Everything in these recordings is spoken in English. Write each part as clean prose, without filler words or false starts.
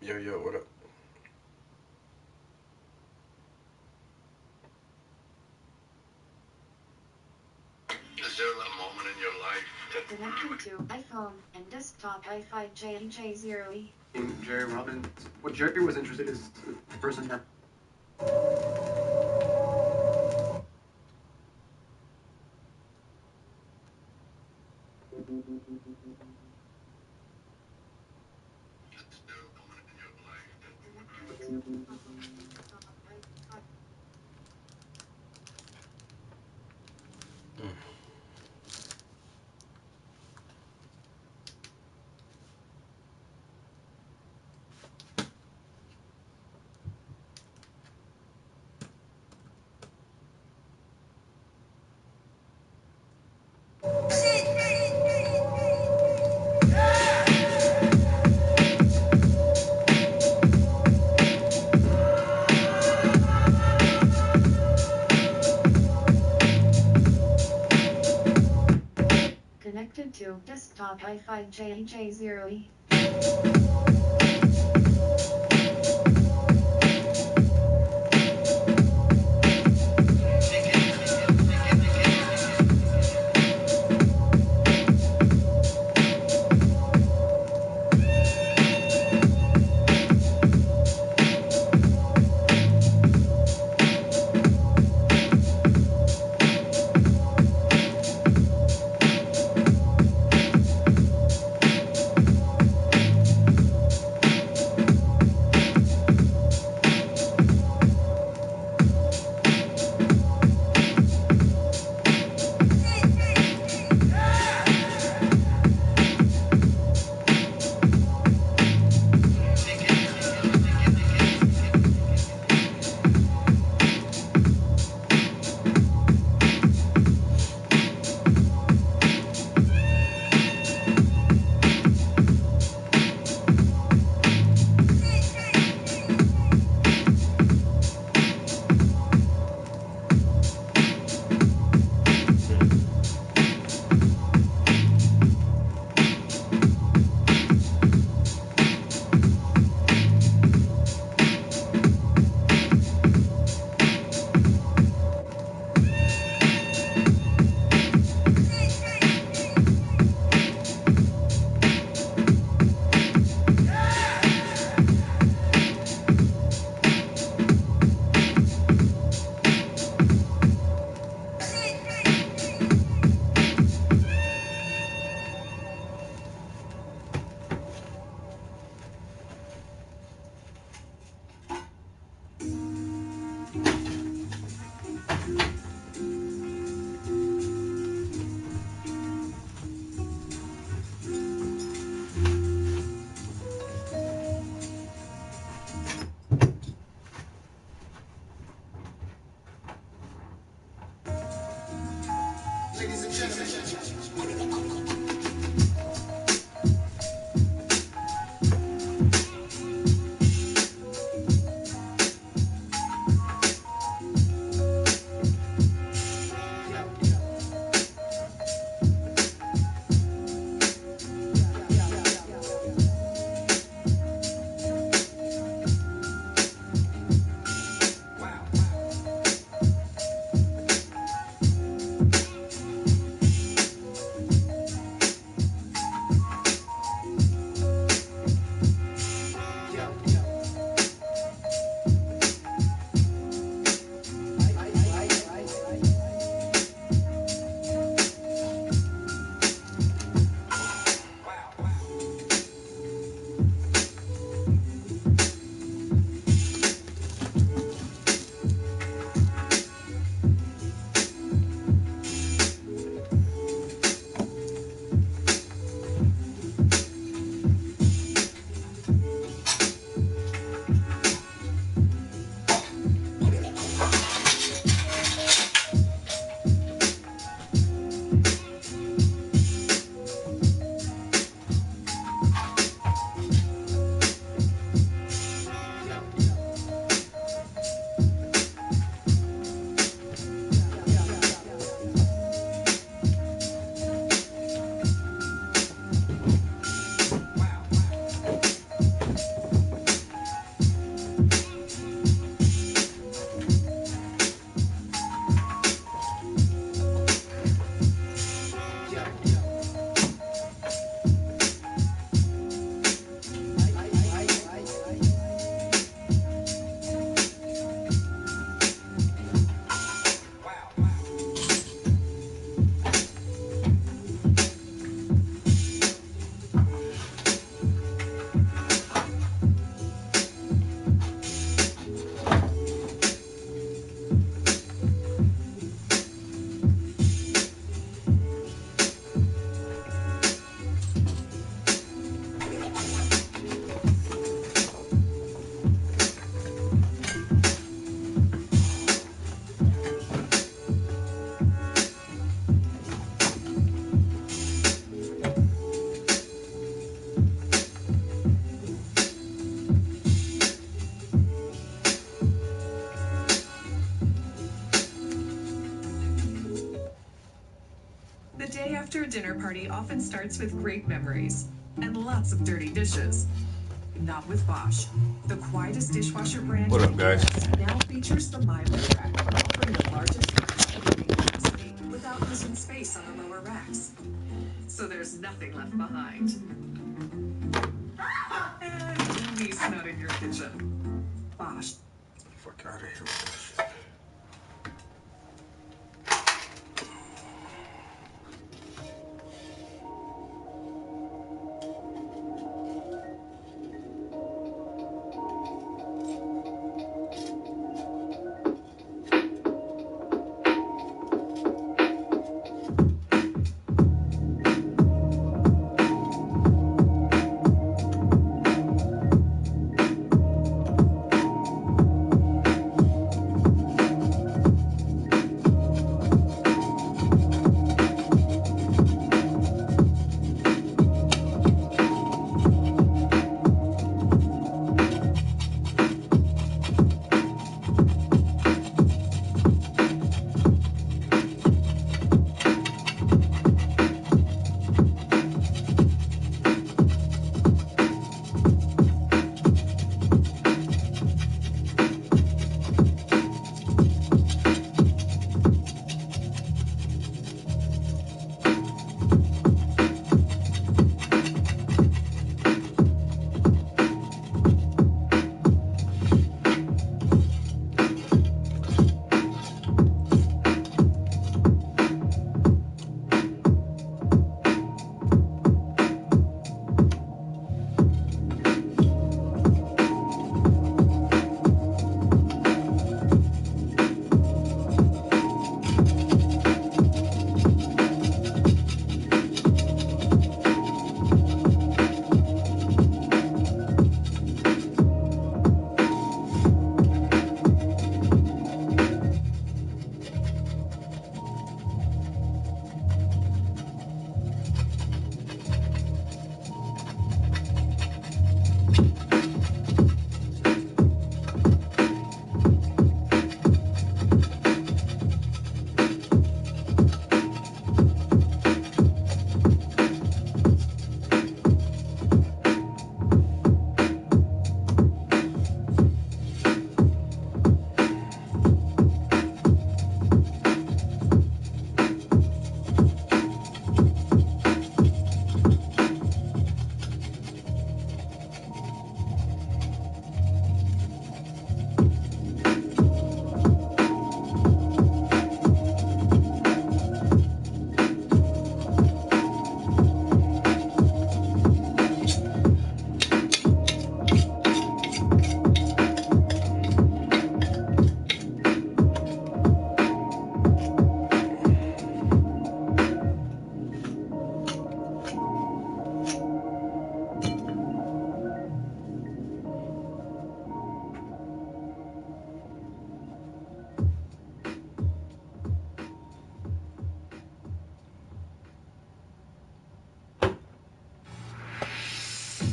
Yo, yo, what up? Is there a moment in your life that Connected to iPhone and desktop Wi-Fi J0E. Jerry Robbins. What Jerry was interested is the person that is there a moment in your life that Connected to iPhone and desktop Wi-Fi. Connected to desktop Wi-Fi J0E. After a dinner party often starts with great memories and lots of dirty dishes. Not with Bosch. The quietest dishwasher brand What up, guys? now features the MyLay rack, offering the largest cleaning capacity without losing space on the lower racks. So there's nothing left behind. And only snot in your kitchen. Bosch. Fuck out of here with that shit.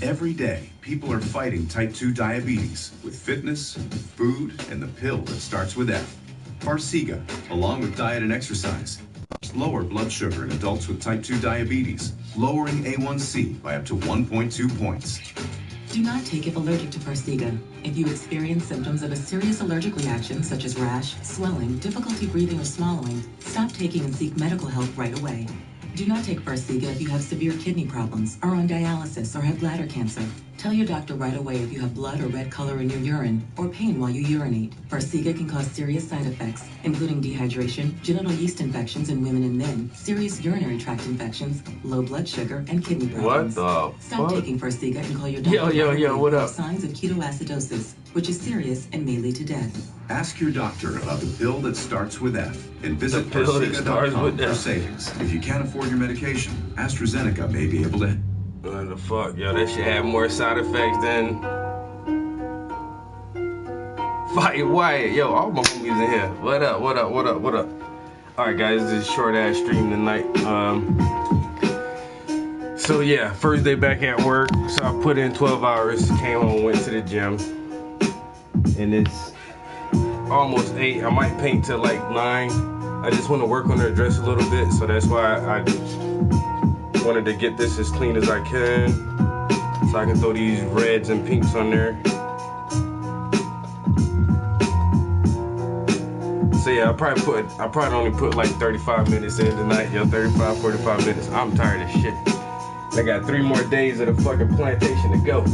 Every day, people are fighting type 2 diabetes with fitness, food, and the pill that starts with F. Farxiga, along with diet and exercise, lower blood sugar in adults with type 2 diabetes, lowering A1C by up to 1.2 points. Do not take if allergic to Farxiga. If you experience symptoms of a serious allergic reaction such as rash, swelling, difficulty breathing, or swallowing, stop taking and seek medical help right away. Do not take Farxiga if you have severe kidney problems, are on dialysis, or have bladder cancer. Tell your doctor right away if you have blood or red color in your urine, or pain while you urinate. Farxiga can cause serious side effects, including dehydration, genital yeast infections in women and men, serious urinary tract infections, low blood sugar, and kidney problems. What the Stop fuck? taking Farxiga and call your doctor Yo, right away what if you up? have signs of ketoacidosis, which is serious and may lead to death. Ask your doctor about the pill that starts with F and visit The pill that starts Farxiga.com with for F. savings. If you can't afford your medication, AstraZeneca may be able to. What the fuck? Yo, that shit had more side effects than Fight Wyatt. Yo, all my homies in here. What up? Alright guys, this is a short ass stream tonight. So yeah, first day back at work. So I put in 12 hours, came home, went to the gym. And it's almost 8. I might paint till like 9. I just want to work on her dress a little bit, so that's why I Wanted to get this as clean as I can, so I can throw these reds and pinks on there. So yeah, I probably only put like 35 minutes in tonight, yo, 35, 45 minutes. I'm tired of shit. I got 3 more days of the fucking plantation to go.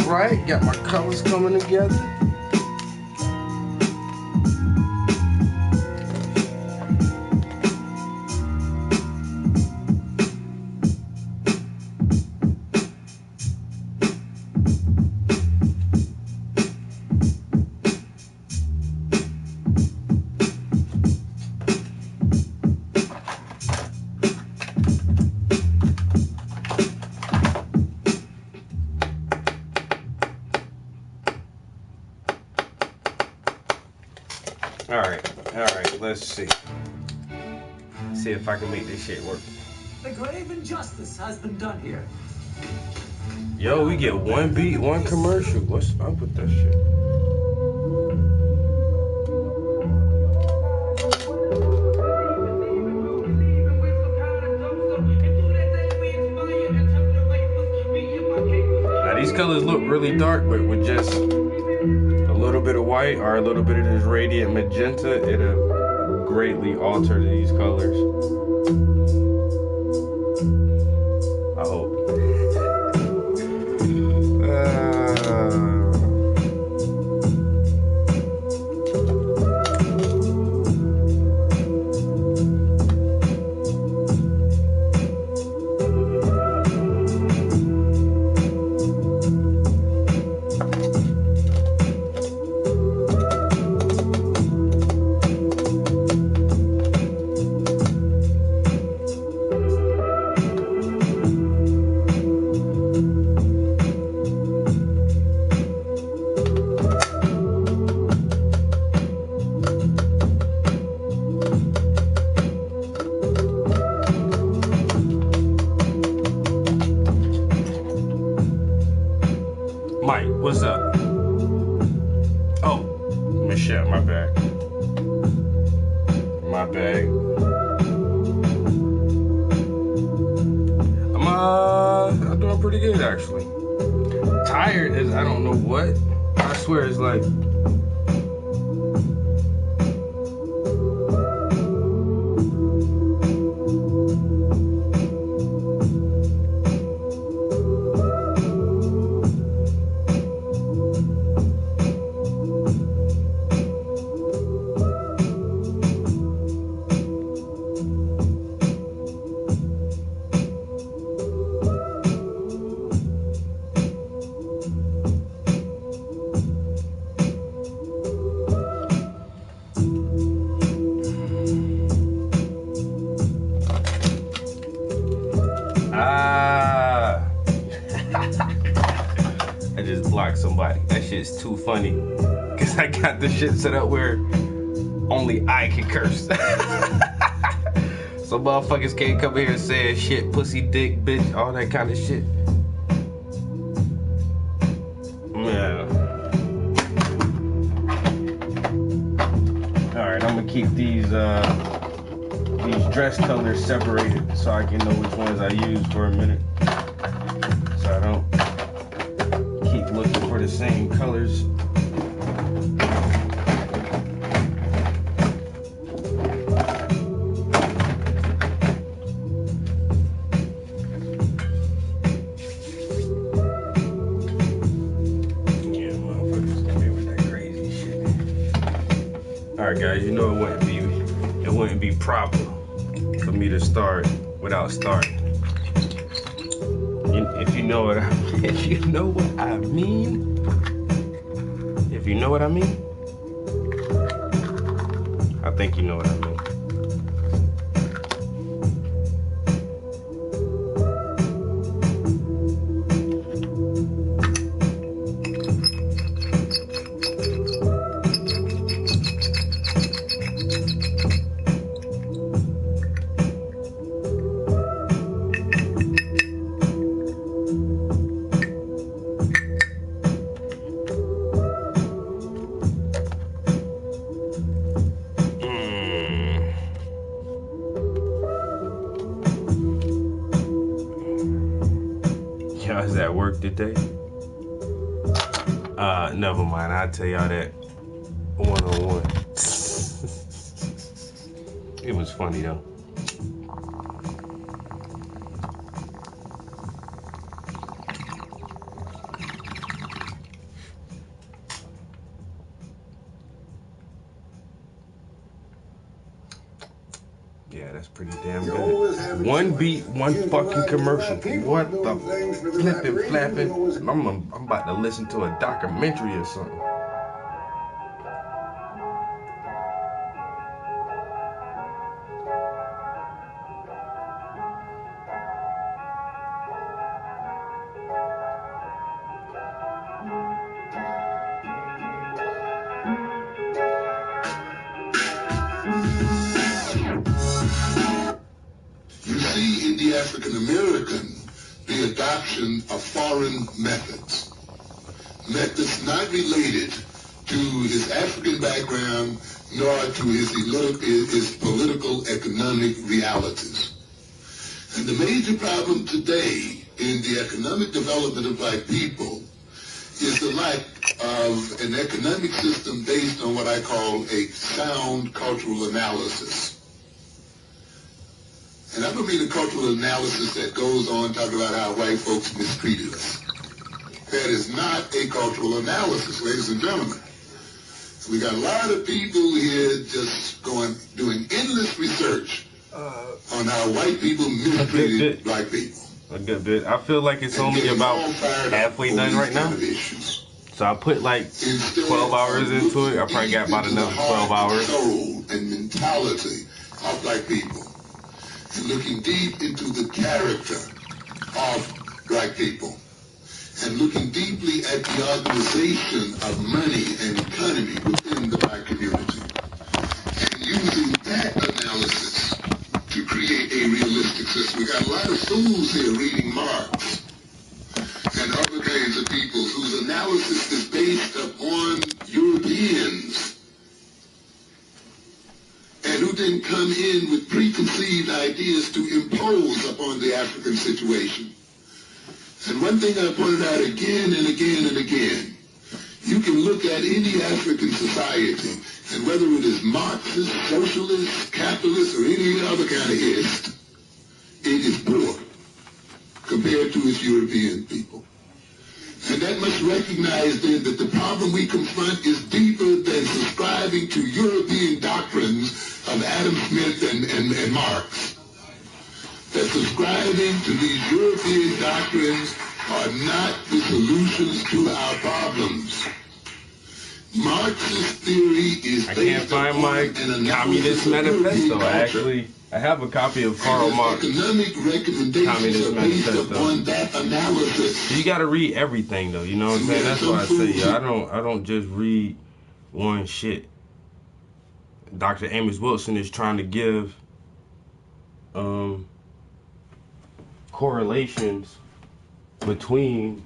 Alright, got my colors coming together. Alright, let's see. See if I can make this shit work. The grave injustice has been done here. Yo, we get 1 beat, 1 commercial. What's up with that shit? Now these colors look really dark, but with just a little bit of white or a little bit of this radiant magenta, it'll greatly alter these colors. I hope. Mike, what's up? Oh, Michelle, my bad. My bad. I'm doing pretty good actually. Tired as I don't know what. I swear it's like block somebody. That shit's too funny. Cause I got the shit set up where only I can curse. So motherfuckers can't come here and say shit, pussy, dick, bitch, all that kind of shit. Yeah. Alright, I'm gonna keep these dress colors separated so I can know which ones I use for a minute. So I don't keep looking for the same colors. Alright guys, you know it wouldn't be proper for me to start without starting. If you know what I mean. If you know what I mean, I think you know what I mean. Y'all was at work today? Never mind. I'll tell y'all that one-on-one. It was funny though. Yeah, that's pretty damn good. One beat, one fucking commercial. What the flipping flapping? I'm about to listen to a documentary or something. You see in the African American the adoption of foreign methods. Methods not related to his African background nor to his political economic realities. And the major problem today in the economic development of black people is the lack of an economic system based on what I call a sound cultural analysis. And I don't mean a cultural analysis that goes on talking about how white folks mistreated us. That is not a cultural analysis, ladies and gentlemen. We got a lot of people here just doing endless research on how white people mistreated black people. A good bit. I feel like it's only about halfway done right now. So I put like 12 hours into it. I probably got about another 12 hours. Soul and mentality of black people. And looking deep into the character of black people. And looking deeply at the organization of money and economy within the black community. And using that analysis to create a realistic system. We got a lot of fools here reading Marx and other kinds of people whose analysis is based upon Europeans and who then come in with preconceived ideas to impose upon the African situation. And one thing I pointed out again and again and again, you can look at any African society, and whether it is Marxist, socialist, capitalist, or any other kind of ist, it is poor compared to its European people. And that must recognize then that the problem we confront is deeper than subscribing to European doctrines of Adam Smith and Marx. That subscribing to these European doctrines are not the solutions to our problems. Marxist theory is I can't find my Communist Manifesto. I actually I have a copy of Karl And Marx. economic recommendations Communist are based Manifesto. upon that analysis. You gotta read everything though, you know what I'm saying? That's why I say, yo, I don't just read one shit. Dr. Amos Wilson is trying to give correlations between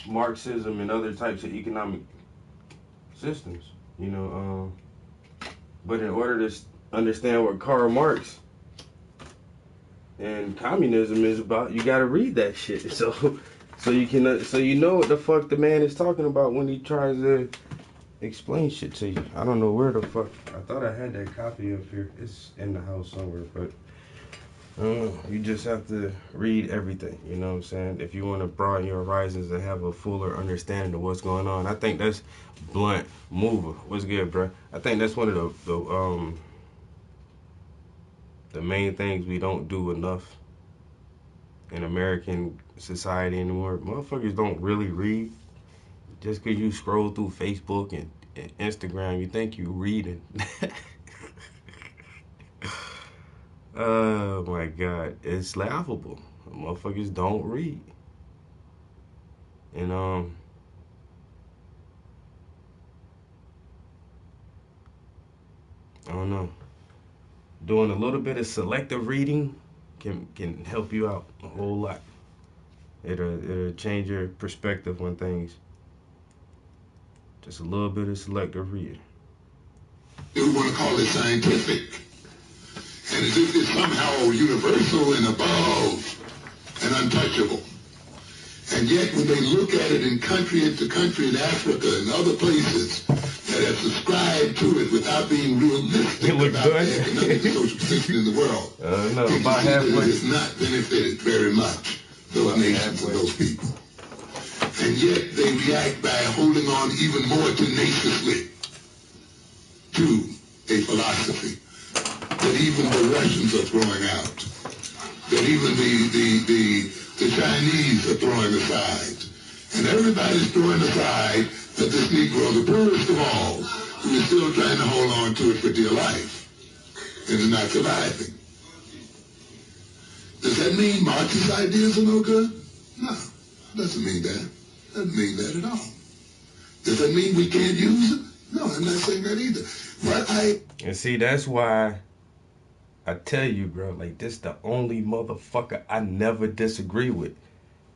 Marxism and other types of economic systems, you know. But in order to understand what Karl Marx and communism is about, you gotta read that shit. So you can, so you know what the fuck the man is talking about when he tries to explain shit to you. I don't know where the fuck. I thought I had that copy up here. It's in the house somewhere, but I don't know. You just have to read everything. You know what I'm saying? If you want to broaden your horizons and have a fuller understanding of what's going on, I think that's Blunt Mover. What's good, bro? I think that's one of the main things we don't do enough in American society anymore. Motherfuckers don't really read. Just because you scroll through Facebook and Instagram, you think you reading. Oh my God, it's laughable. Motherfuckers don't read. And I don't know. Doing a little bit of selective reading can help you out a whole lot. It'll change your perspective on things. Just a little bit of selective reading. We want to call it scientific. And as if it's somehow universal and above and untouchable. And yet when they look at it in country after country in Africa and other places that have subscribed to it without being realistic about the economic and social position in the world, no, about halfway. It has not benefited very much those nations and those people. And yet they react by holding on even more tenaciously to a philosophy that even the Russians are throwing out, that even the Chinese are throwing aside. And everybody's throwing aside that this Negro, the poorest of all, who is still trying to hold on to it for dear life and is not surviving. Does that mean Marxist ideas are no good? No, doesn't mean that. Doesn't mean that at all. Does that mean we can't use it? No, I'm not saying that either. And see, that's why I tell you, bro, like, this the only motherfucker I never disagree with.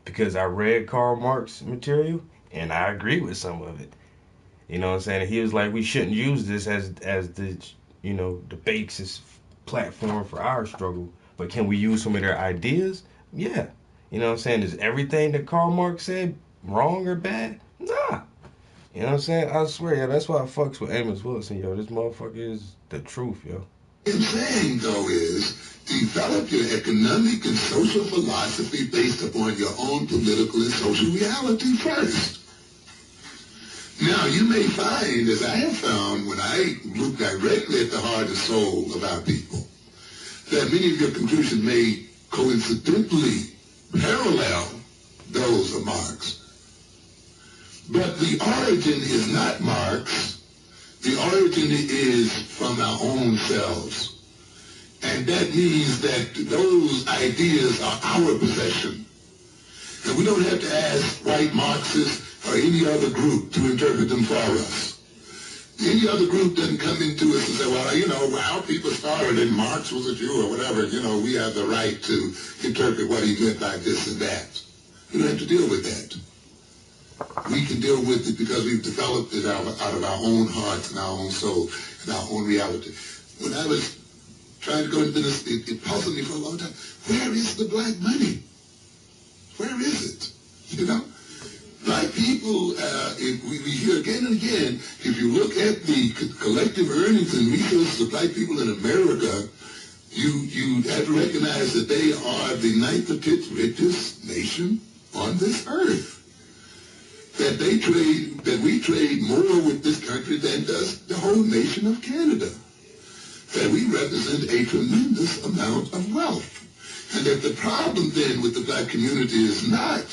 Because I read Karl Marx material, and I agree with some of it. You know what I'm saying? He was like, we shouldn't use this as the, you know, the basis platform for our struggle. But can we use some of their ideas? Yeah. You know what I'm saying? Is everything that Karl Marx said wrong or bad? Nah. You know what I'm saying? I swear, yeah, that's why I fucks with Amos Wilson, yo. This motherfucker is the truth, yo. What I'm saying, though, is develop your economic and social philosophy based upon your own political and social reality first. Now, you may find, as I have found when I look directly at the heart and soul of our people, that many of your conclusions may coincidentally parallel those of Marx. But the origin is not Marx. The origin is from our own selves. And that means that those ideas are our possession. And we don't have to ask white Marxists or any other group to interpret them for us. Any other group doesn't come into us and say, well, you know, our people started and Marx was a Jew or whatever. You know, we have the right to interpret what he meant by this and that. We don't have to deal with that. We can deal with it because we've developed it out of our own hearts and our own soul and our own reality. When I was trying to go into business, it puzzled me for a long time. Where is the black money? Where is it? You know? Black people, we hear again and again, if you look at the collective earnings and resources of black people in America, you have to recognize that they are the 9th or 10th richest nation on this earth. That we trade more with this country than does the whole nation of Canada. That we represent a tremendous amount of wealth. And that the problem then with the black community is not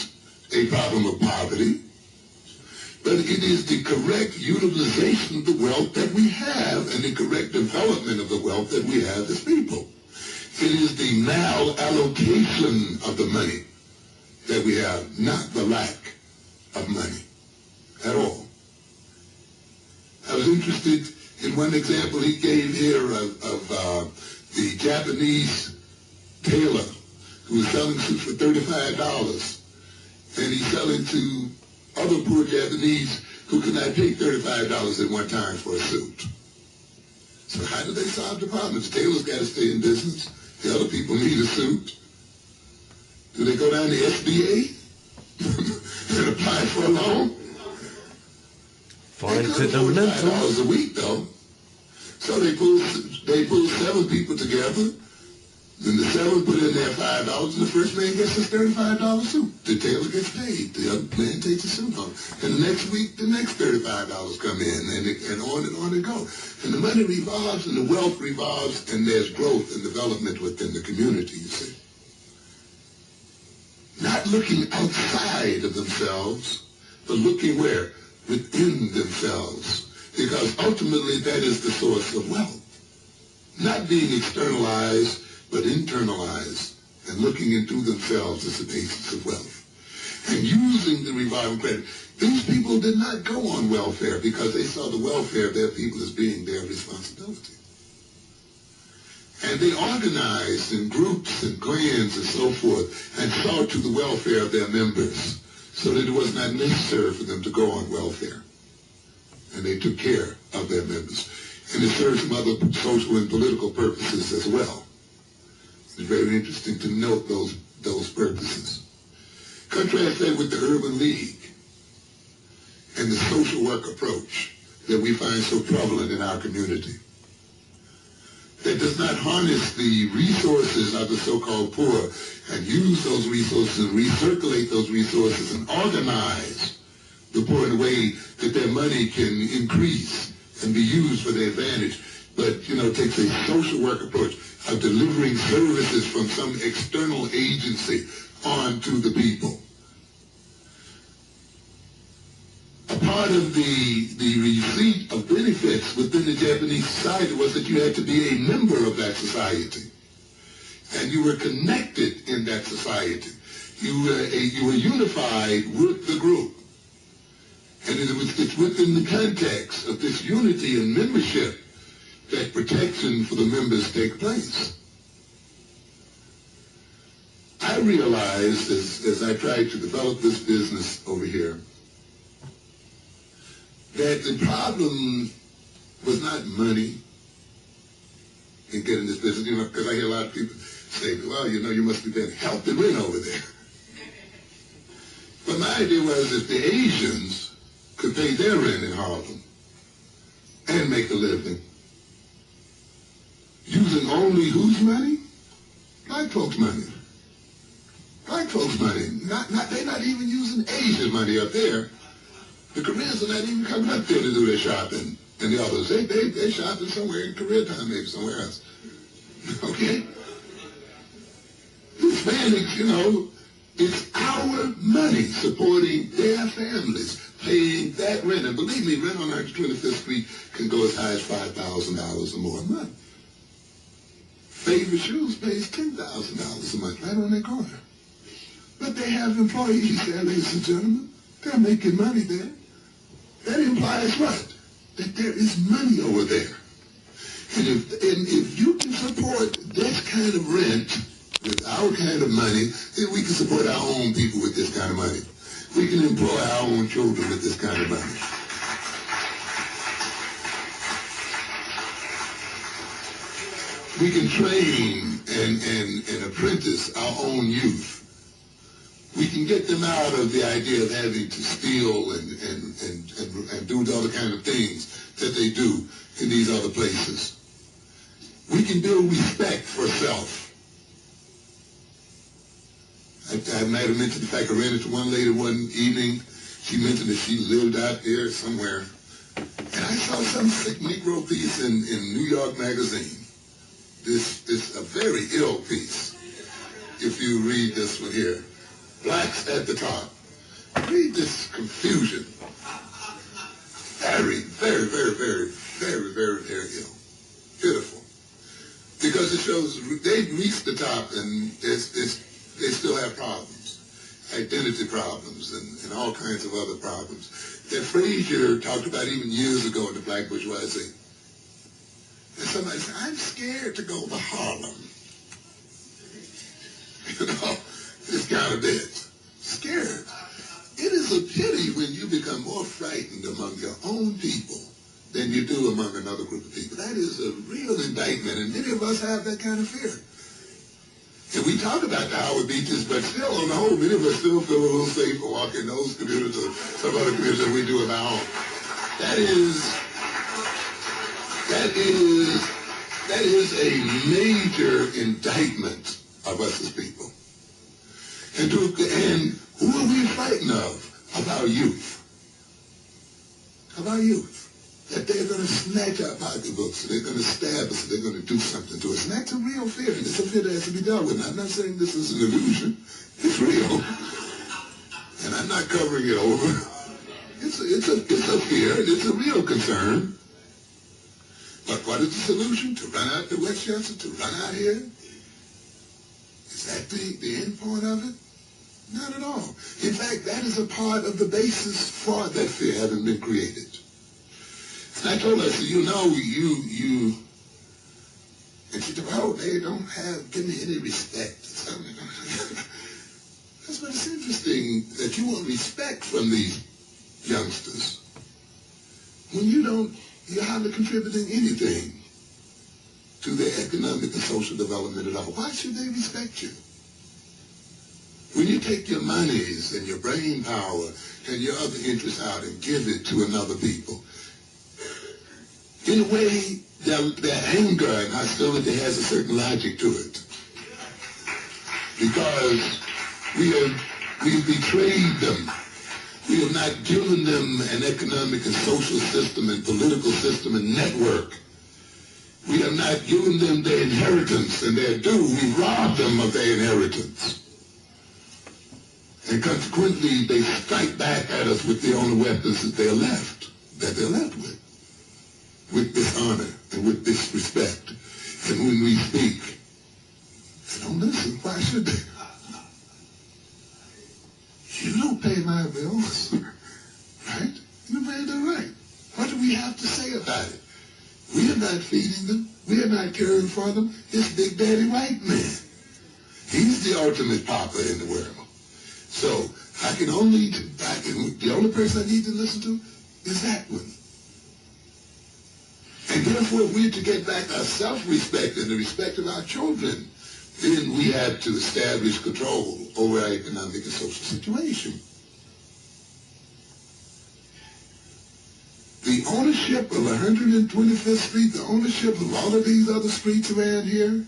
a problem of poverty, but it is the correct utilization of the wealth that we have and the correct development of the wealth that we have as people. It is the malallocation of the money that we have, not the lack of money at all. I was interested in one example he gave here of the Japanese tailor who was selling suits for $35, and he's selling to other poor Japanese who could not pay $35 at one time for a suit. So how do they solve the problem? The tailor's got to stay in business. The other people need a suit. Do they go down to SBA and apply for a loan? Fun to the mental. $5 a week though. So they pull 7 people together. Then the 7 put in their $5, and the first man gets his $35 suit. The tailor gets paid. The other man takes the suit home. And the next week, the next $35 come in, and on it go. And the money revolves, and the wealth revolves, and there's growth and development within the community, you see. Not looking outside of themselves, but looking where? Within themselves. Because ultimately, that is the source of wealth. Not being externalized, but internalized and looking into themselves is the basis of wealth. And using the revival credit. These people did not go on welfare because they saw the welfare of their people as being their responsibility. And they organized in groups and clans and so forth and saw to the welfare of their members so that it was not necessary for them to go on welfare. And they took care of their members. And it served some other social and political purposes as well. It's very interesting to note those purposes. Contrast that with the Urban League and the social work approach that we find so prevalent in our community. That does not harness the resources of the so-called poor and use those resources and recirculate those resources and organize the poor in a way that their money can increase and be used for their advantage. But, takes a social work approach of delivering services from some external agency on to the people. A part of the receipt of benefits within the Japanese society was that you had to be a member of that society. And you were connected in that society. You were unified with the group. And it's within the context of this unity and membership that protection for the members take place. I realized as I tried to develop this business over here that the problem was not money in getting this business, because I hear a lot of people say, well, you must be paying help to rent over there. But my idea was if the Asians could pay their rent in Harlem and make a living, using only whose money? Black folks' money. Black folks' money. They're not even using Asian money up there. The Koreans are not even coming up there to do their shopping. And the others, they're shopping somewhere in Koreatown, maybe somewhere else. Okay? Hispanics, it's our money supporting their families, paying that rent. And believe me, rent on 125th Street can go as high as $5,000 or more a month. Favorite Shoes pays $10,000 a month right on their corner. But they have employees there, ladies and gentlemen. They're making money there. That implies what? That there is money over there. And if you can support this kind of rent with our kind of money, then we can support our own people with this kind of money. We can employ our own children with this kind of money. We can train and apprentice our own youth. We can get them out of the idea of having to steal and do the other kind of things that they do in these other places. We can build respect for self. I might have mentioned the fact I ran into one lady one evening. She mentioned that she lived out there somewhere. And I saw some sick Negro piece in New York Magazine. This a very ill piece. If you read this one here. Blacks at the top. Read this confusion. very, very, very, very, very, very, very ill. Pitiful. Because it shows they've reached the top and they still have problems. Identity problems and all kinds of other problems. That Frazier talked about even years ago in the Black Bourgeoisie. And somebody said, I'm scared to go to Harlem. You know, this kind of bit. Scared. It is a pity when you become more frightened among your own people than you do among another group of people. That is a real indictment, and many of us have that kind of fear. And we talk about the Howard Beaches, but still, on the whole, many of us still feel a little safer walking in those communities or some other communities than we do in our own. That is a major indictment of us as people. And who are we frightened of our youth? Of our youth. That they're going to snatch our pocketbooks, they're going to stab us, they're going to do something to us. And that's a real fear, and it's a fear that has to be dealt with. And I'm not saying this is an illusion. It's real. And I'm not covering it over. It's a fear, and it's a real concern. But what is the solution? To run out to Westchester? To run out here? Is that the end point of it? Not at all. In fact, that is a part of the basis for that fear having been created. And I told her, I said, you know, and she said, oh, they don't give me any respect. That's what it's interesting that you want respect from these youngsters when you're hardly contributing anything to their economic and social development at all. Why should they respect you? When you take your monies and your brain power and your other interests out and give it to another people, in a way, their anger and hostility has a certain logic to it. Because we've betrayed them. We have not given them an economic and social system and political system and network. We have not given them their inheritance and their due. We robbed them of their inheritance. And consequently, they strike back at us with the only weapons that they're left with dishonor and with disrespect. And when we speak, they don't listen. Why should they? You don't pay my bills, right? You pay them right. What do we have to say about it? We are not feeding them. We are not caring for them. It's Big Daddy White Man. He's the ultimate papa in the world. So the only person I need to listen to is that one. And therefore, if we're to get back our self-respect and the respect of our children, then we have to establish control over our economic and social situation. The ownership of 125th Street, the ownership of all of these other streets around here,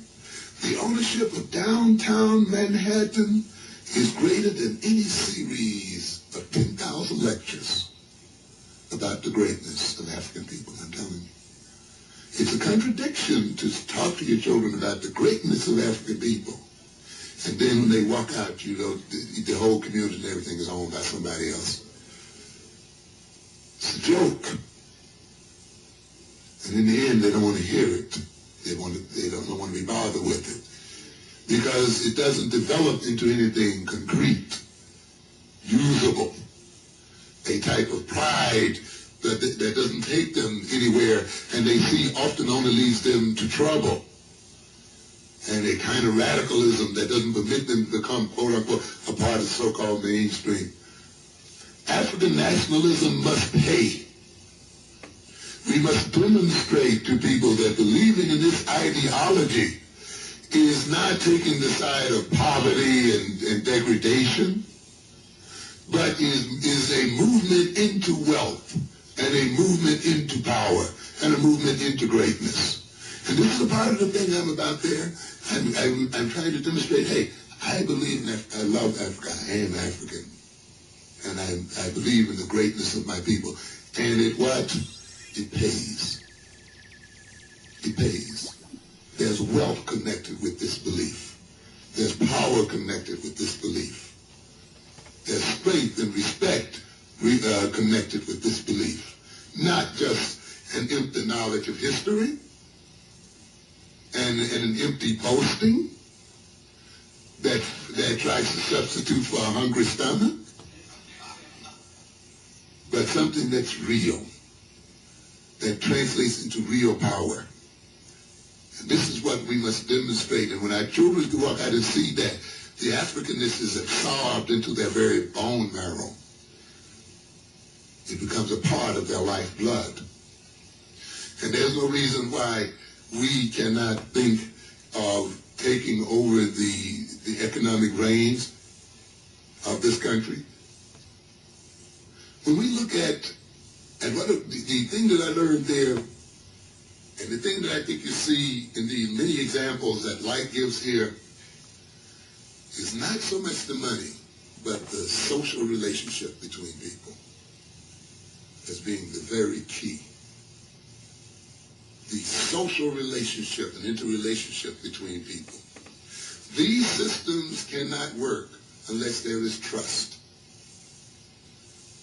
the ownership of downtown Manhattan is greater than any series of 10,000 lectures about the greatness of African people, I'm telling you. It's a contradiction to talk to your children about the greatness of African people. And then when they walk out, you know, the whole community and everything is owned by somebody else. It's a joke. And in the end, they don't want to hear it. They don't want to be bothered with it. Because it doesn't develop into anything concrete, usable, a type of pride that doesn't take them anywhere, and they see often only leads them to trouble, and a kind of radicalism that doesn't permit them to become, quote-unquote, a part of the so-called mainstream. African nationalism must pay. We must demonstrate to people that believing in this ideology is not taking the side of poverty and degradation, but is a movement into wealth, and a movement into power, and a movement into greatness. And this is a part of the thing I'm about there. I'm trying to demonstrate, hey, I believe in Africa. I love Africa. I am African. And I believe in the greatness of my people. And it pays. It pays. There's wealth connected with this belief. There's power connected with this belief. There's strength and respect connected with this belief. not just an empty knowledge of history and an empty boasting that tries to substitute for a hungry stomach, but something that's real, that translates into real power. And this is what we must demonstrate. And when our children grow up, I can see that the Africanness is absorbed into their very bone marrow. It becomes a part of their lifeblood. And there's no reason why we cannot think of taking over the economic reins of this country. When we look at what the thing that I learned there, and the thing that I think you see in the many examples that life gives here, is not so much the money, but the social relationship between people as being the very key. The social relationship and interrelationship between people. These systems cannot work unless there is trust,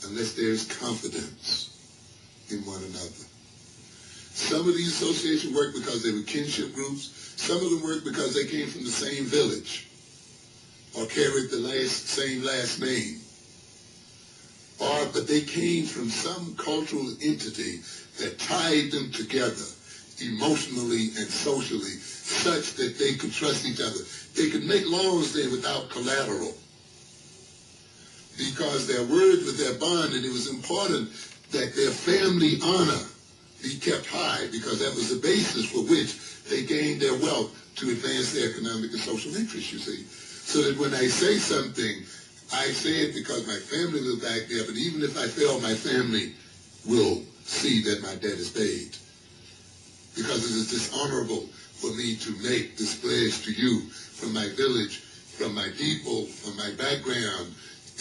unless there is confidence in one another. Some of these associations work because they were kinship groups. Some of them work because they came from the same village or carried the same last name. But they came from some cultural entity that tied them together emotionally and socially such that they could trust each other. They could make loans there without collateral because their word was their bond, and it was important that their family honor be kept high because that was the basis for which they gained their wealth to advance their economic and social interests, you see. So that when I say something, I say it because my family will back me up, and even if I fail, my family will see that my debt is paid. Because it is dishonorable for me to make this pledge to you from my village, from my people, from my background,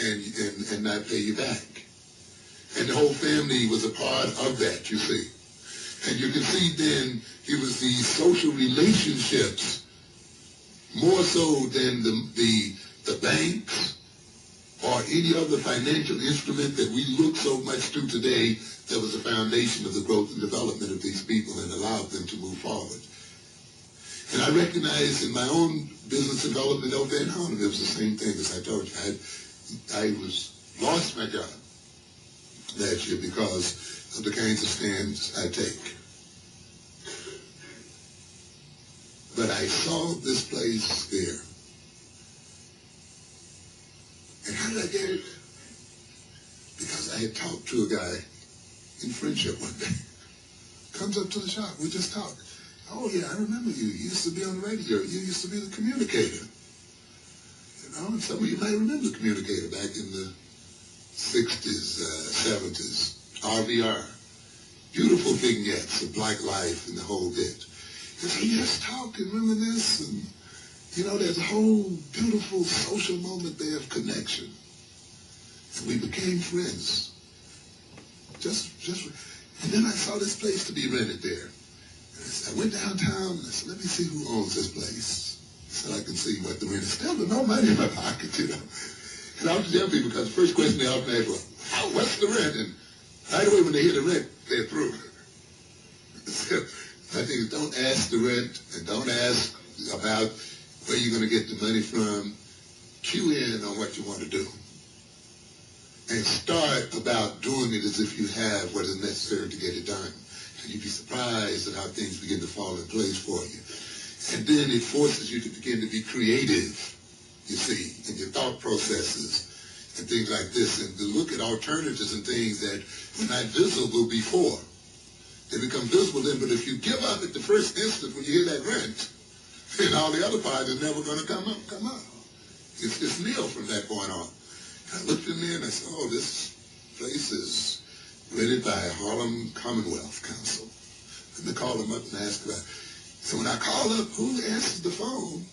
and not pay you back. And the whole family was a part of that, you see. And you can see then it was these social relationships more so than the banks or any other financial instrument that we look so much to today that was the foundation of the growth and development of these people and allowed them to move forward. And I recognize in my own business development over in Harlem, it was the same thing as I told you. I lost my job last year because of the kinds of stands I take. But I saw this place there. And how did I get it? Because I had talked to a guy in friendship one day. Comes up to the shop. We just talked. Oh, yeah, I remember you. You used to be on the radio. You used to be the communicator. You know, and some of you might remember the communicator back in the 60s, 70s. RVR. Beautiful vignettes of black life and the whole bit. And so you just talk and reminisce, and you know, there's a whole beautiful social moment there of connection. And we became friends. And then I saw this place to be rented there. And I went downtown and I said, let me see who owns this place so I can see what the rent is. Still with no money in my pocket, you know. And I was tell people, because the first question they often ask was, what's the rent? And right away when they hear the rent, they're through. So I think don't ask the rent and don't ask about where you're going to get the money from. Cue in on what you want to do. And start about doing it as if you have what is necessary to get it done. And you'd be surprised at how things begin to fall in place for you. And then it forces you to begin to be creative, you see, in your thought processes and things like this, and to look at alternatives and things that were not visible before. They become visible then, but if you give up at the first instant when you hear that rent, then all the other parts are never going to come up. It's nil from that point on. I looked in there and I said, oh, this place is rented by Harlem Commonwealth Council. And they called them up and asked about it. So when I called up, who answers the phone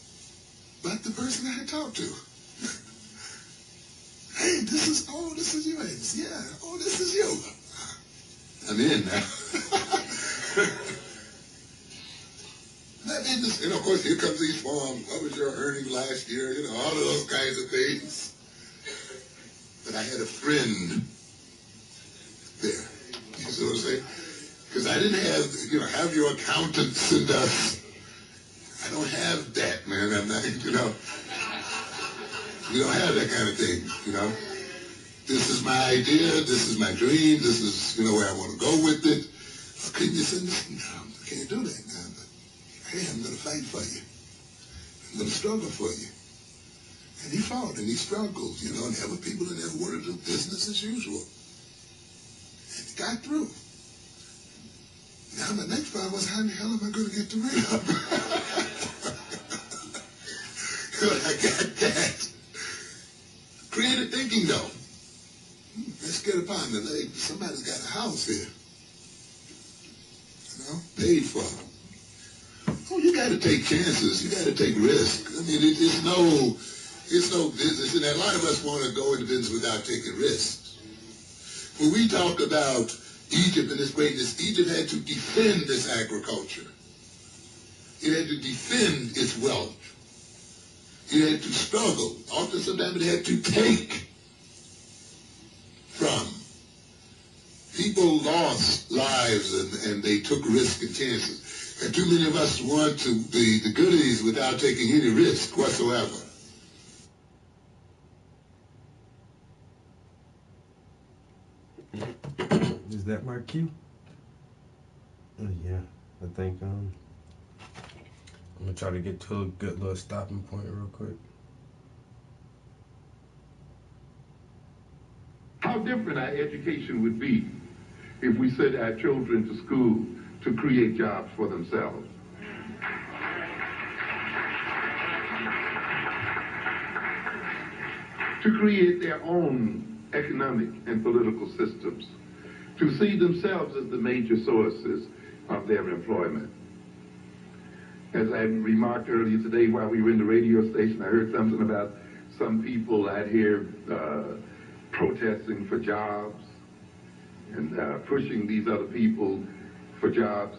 but the person I had talked to? Hey, this is you. Yeah, this is you. I'm in now. And of course, here comes these forms. What was your earning last year? You know, all of those kinds of things. But I had a friend there. He was You know what I'm saying? Because I didn't have your accountants and I don't have that, man. I'm not, we don't have that kind of thing, This is my idea, this is my dream, this is, where I want to go with it. Couldn't you say, listen, no, I can't do that now, but hey, I'm going to fight for you. I'm going to struggle for you. And he fought and he struggled, and there were people that never wanted to do business as usual. And he got through. Now the next part was, how in the hell am I going to get the ring up? I got that. Creative thinking, though. Let's get upon the leg. Somebody's got a house here. Paid for. Oh, you got to take chances. You got to take risks. I mean, it's no business. And a lot of us want to go into business without taking risks. When we talk about Egypt and its greatness, Egypt had to defend this agriculture. It had to defend its wealth. It had to struggle. Often, sometimes it had to take from. People lost lives and they took risks and chances. And too many of us want to the goodies without taking any risk whatsoever. Is that my cue? Yeah, I think I'm gonna try to get to a good little stopping point real quick. How different our education would be if we sent our children to school to create jobs for themselves. To create their own economic and political systems, to see themselves as the major sources of their employment. As I remarked earlier today while we were in the radio station, I heard something about some people out here protesting for jobs and pushing these other people for jobs.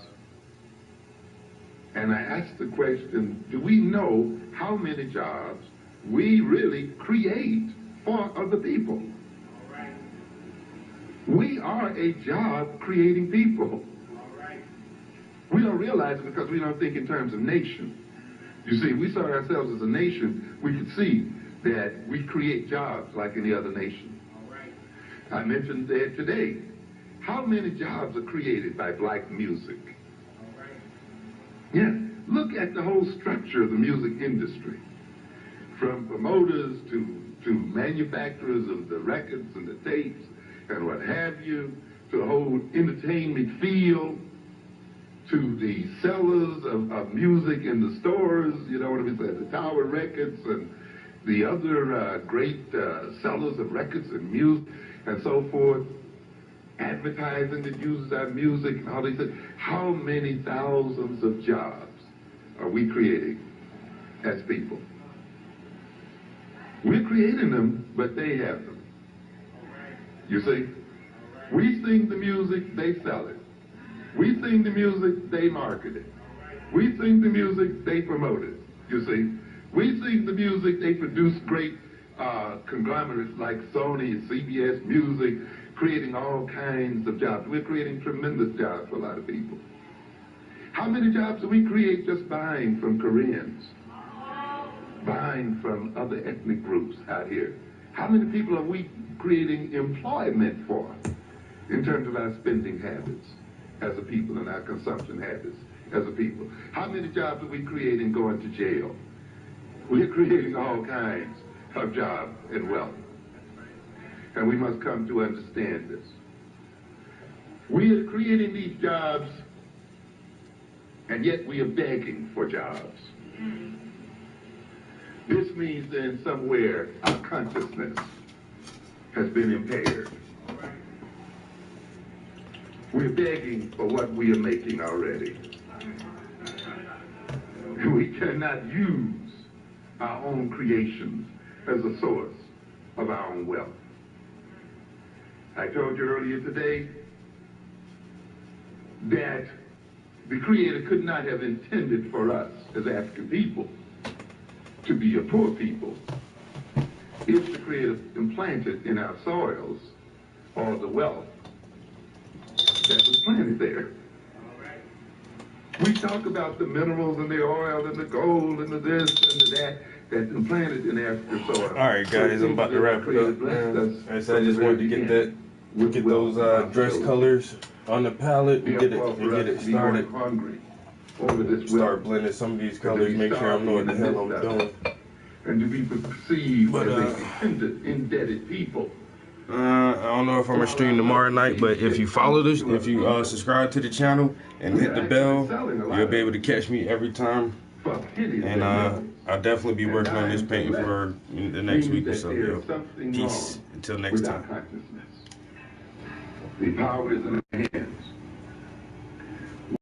And I asked the question, do we know how many jobs we really create for other people? We are a job-creating people. We don't realize it because we don't think in terms of nation. You see, if we saw ourselves as a nation, we could see that we create jobs like any other nation. I mentioned that today. How many jobs are created by black music? Yeah, look at the whole structure of the music industry. From promoters to manufacturers of the records and the tapes and what have you, to the whole entertainment field, to the sellers of music in the stores, the Tower Records and the other great sellers of records and music and so forth, advertising that uses our music and all these things. How many thousands of jobs are we creating as people? We're creating them, but they have them. You see? We sing the music, they sell it. We sing the music, they market it. We sing the music, they promote it. You see? We sing the music, they produce great conglomerates like Sony, CBS Music, creating all kinds of jobs. We're creating tremendous jobs for a lot of people. How many jobs do we create just buying from Koreans? Buying from other ethnic groups out here? How many people are we creating employment for in terms of our spending habits as a people and our consumption habits as a people? How many jobs are we creating going to jail? We're creating all kinds of jobs and wealth. And we must come to understand this. We are creating these jobs, and yet we are begging for jobs. This means that in somewhere our consciousness has been impaired. We're begging for what we are making already. We cannot use our own creations as a source of our own wealth. I told you earlier today that the Creator could not have intended for us as African people to be a poor people if the Creator implanted in our soils all the wealth that was planted there. We talk about the minerals and the oil and the gold and the this and the that that's been planted in African soil. All right, guys, I'm about to wrap it up, man. I said I just wanted to get those dress colors on the palette and get it started. Start blending some of these colors, make sure I know what the hell I'm doing. And to be perceived as a dependent, indebted people. I don't know if I'm gonna stream tomorrow night, but if you follow this, if you subscribe to the channel and hit the bell, you'll be able to catch me every time. And I'll definitely be working on this painting for the next week or so. Yo. Peace. Until next time. The power is in the hand.